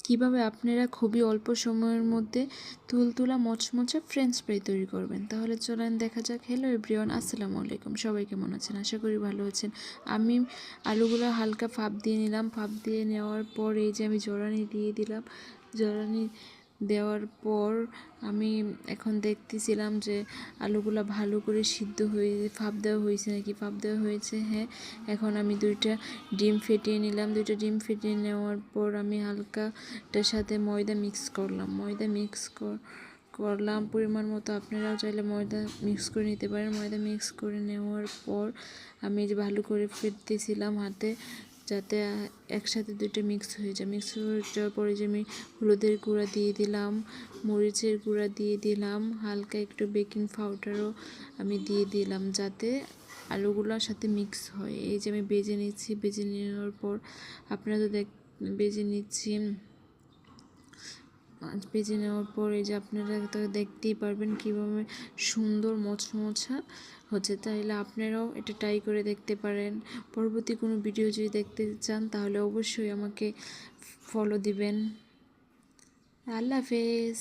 কিভাবে আপনারা খুবই অল্প সময়ের মধ্যে তুলতুলা মচমচে ফ্রেঞ্চ ফ্রাই তৈরি করবেন। তাহলে চলেন দেখা যাক। হ্যালো এভরিওয়ান, আসসালামু আলাইকুম। সবাই কেমন আছেন? আশা করি ভালো আছেন। আমি আলুগুলো হালকা ভাপ দিয়ে নিলাম। ভাপ দিয়ে নেওয়ার পর এই যে আমি জরানি দিয়ে দিলাম। জরানি দেওয়ার পর আমি এখন দেখতেছিলাম যে আলুগুলো ভালো করে সিদ্ধ হয়ে ভাপ দেওয়া হয়েছে নাকি। ভাপ দেওয়া হয়েছে, হ্যাঁ। এখন আমি 2টা ডিম ফেটিয়ে নিলাম। 2টা ডিম ফেটিয়ে নেওয়ার পর আমি হালকা এটার সাথে ময়দা মিক্স করলাম। ময়দা মিক্স করলাম পরিমাণ মতো। আপনারাও চাইলে ময়দা মিক্স করে নিতে পারেন। ময়দা মিক্স করে নেওয়ার পর আমি যে ভালো করে ফেটতেছিলাম হাতে, যাতে একসাথে 2টা মিক্স হয়ে যায়। মিক্স হয়ে যাওয়ার পরে যে আমি হলুদের গুঁড়া দিয়ে দিলাম, মরিচের গুঁড়া দিয়ে দিলাম, হালকা একটু বেকিং পাউডারও আমি দিয়ে দিলাম, যাতে আলুগুলোর সাথে মিক্স হয়। এই যে আমি বেজে নিচ্ছি। বেজে নেওয়ার পর আপনারা তো বেজে নিচ্ছি। বেজে নেওয়ার পর এই যে আপনারা তো দেখতেই পারবেন কীভাবে সুন্দর মচমচা হচ্ছে। তাহলে আপনারাও এটা ট্রাই করে দেখতে পারেন। পরবর্তী কোনো ভিডিও যদি দেখতে চান তাহলে অবশ্যই আমাকে ফলো দিবেন। আল্লাহ হাফেজ।